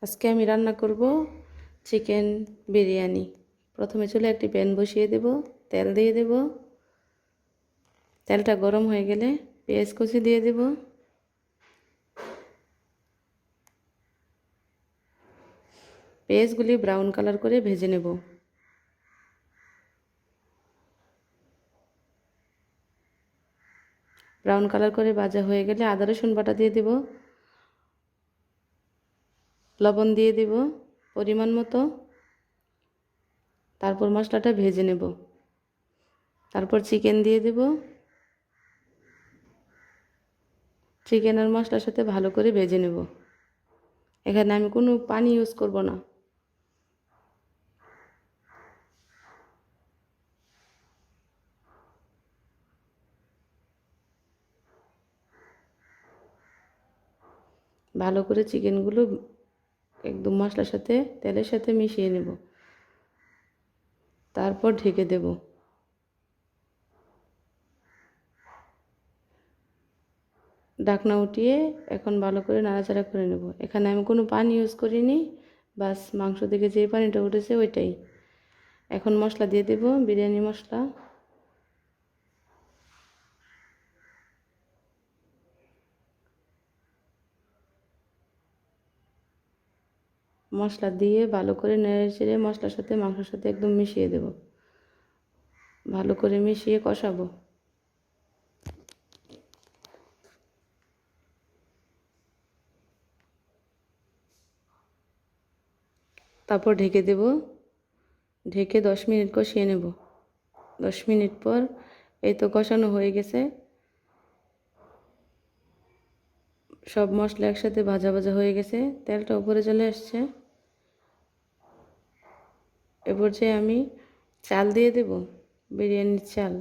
আজকে আমি রান্না করব চিকেন বিরিয়ানি। প্রথমে চুলে একটি প্যান বসিয়ে দেব, তেল দিয়ে দেব। তেলটা গরম হয়ে গেলে পেঁয়াজ কুচি দিয়ে দেব। পেঁয়াজগুলি ব্রাউন কালার করে ভেজে নেব। ব্রাউন কালার করে ভাজা হয়ে গেলে আদা রসুন বাটা দিয়ে দেব, লবণ দিয়ে দেব পরিমাণ মতো। তারপর মশলাটা ভেজে নেব। তারপর চিকেন দিয়ে দেব। চিকেন আর মশলার সাথে ভালো করে ভেজে নেব। এখানে আমি কোনো পানি ইউজ করব না। ভালো করে চিকেনগুলো একদম মশলার সাথে তেলের সাথে মিশিয়ে নেব। তারপর ঢেকে দেব। ঢাকনা উঠিয়ে এখন ভালো করে নাড়াচাড়া করে নেব। এখানে আমি কোনো পানি ইউজ করিনি, বাস মাংস থেকে যে পানিটা উঠেছে ওইটাই। এখন মশলা দিয়ে দেব, বিরিয়ানি মশলা। মশলা দিয়ে ভালো করে নেড়ে চেড়ে মশলার সাথে মাংসের সাথে একদম মিশিয়ে দেব। ভালো করে মিশিয়ে কষাবো। তারপর ঢেকে দেব। ঢেকে 10 মিনিট কষিয়ে নেব। 10 মিনিট পর এই তো কষানো হয়ে গেছে। সব মশলা একসাথে ভাজা ভাজা হয়ে গেছে, তেলটা উপরে চলে আসছে। এ পর্যায়ে আমি চাল দিয়ে দেব, বিরিয়ানির চাল।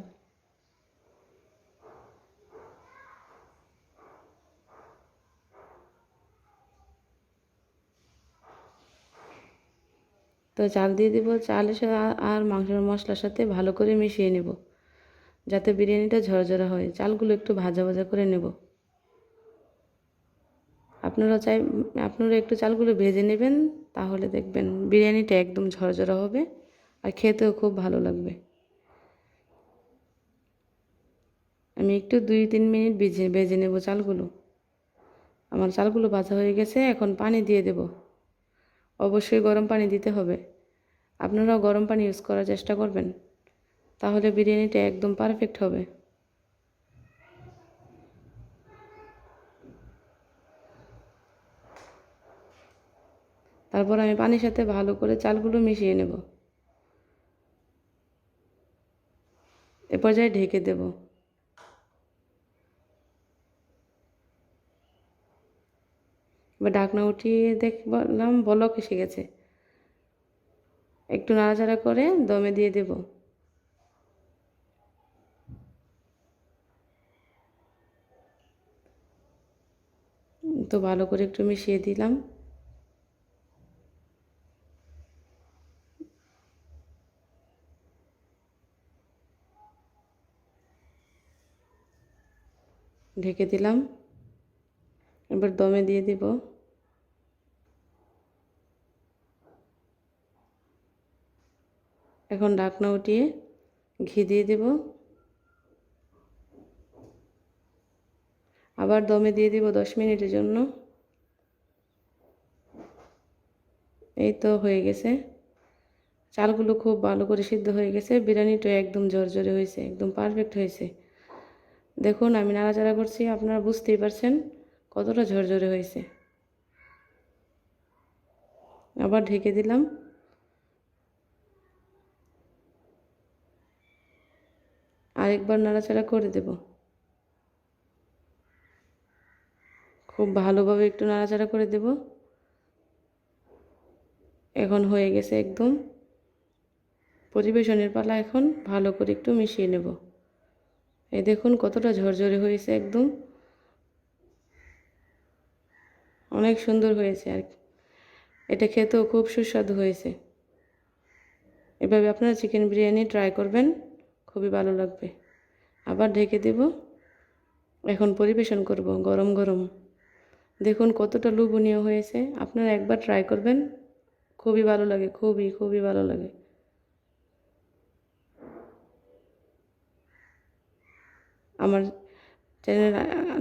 তো চাল দিয়ে দেব। চালের সাথে আর মাংসের মশলার সাথে ভালো করে মিশিয়ে নেব, যাতে বিরিয়ানিটা ঝরঝরা হয়। চালগুলো একটু ভাজা ভাজা করে নেব। আপনারা একটু চালগুলো ভেজে নেবেন, তাহলে দেখবেন বিরিয়ানিটা একদম ঝরঝরা হবে আর খেতেও খুব ভালো লাগবে। আমি একটু 2-3 মিনিট ভেজে নেব চালগুলো। আমার চালগুলো ভাজা হয়ে গেছে। এখন পানি দিয়ে দেব। অবশ্যই গরম পানি দিতে হবে। আপনারাও গরম পানি ইউজ করার চেষ্টা করবেন, তাহলে বিরিয়ানিটা একদম পারফেক্ট হবে। তারপর আমি পানির সাথে ভালো করে চালগুলো মিশিয়ে নেব। এ পর্যায়ে ঢেকে দেব। এবার ঢাকনা উঠিয়ে দেখলাম বলক এসে গেছে। একটু নাড়াচাড়া করে দমে দিয়ে দেব। তো ভালো করে একটু মিশিয়ে দিলাম। ঢেকে দিলাম। এবার দমে দিয়ে দিব। এখন ঢাকনা উঠিয়ে ঘি দিয়ে দেব। আবার দমে দিয়ে দিব 10 মিনিটের জন্য। এই তো হয়ে গেছে। চালগুলো খুব ভালো করে সিদ্ধ হয়ে গেছে। বিরিয়ানিটা একদম ঝরঝরে হয়েছে, একদম পারফেক্ট হয়েছে। দেখুন আমি নাড়াচাড়া করছি, আপনারা বুঝতেই পারছেন কতটা ঝরঝরে হয়েছে। আবার ঢেকে দিলাম। আরেকবার নাড়াচাড়া করে দেব। খুব ভালোভাবে একটু নাড়াচাড়া করে দেব। এখন হয়ে গেছে একদম। পরিবেশনের পালা। এখন ভালো করে একটু মিশিয়ে নেব। এই দেখুন কতটা ঝরঝরে হয়েছে, একদম অনেক সুন্দর হয়েছে। আর এটা খেতেও খুব সুস্বাদু হয়েছে। এভাবে আপনারা চিকেন বিরিয়ানি ট্রাই করবেন, খুবই ভালো লাগবে। আবার ঢেকে দেব। এখন পরিবেশন করব গরম গরম। দেখুন কতটা লোভনীয় হয়েছে। আপনারা একবার ট্রাই করবেন, খুবই ভালো লাগে, খুবই খুবই ভালো লাগে। আমার চ্যানেল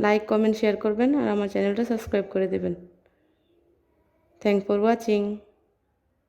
লাইক কমেন্ট শেয়ার করবেন আর আমার চ্যানেলটা সাবস্ক্রাইব করে দেবেন। Thanks for watching.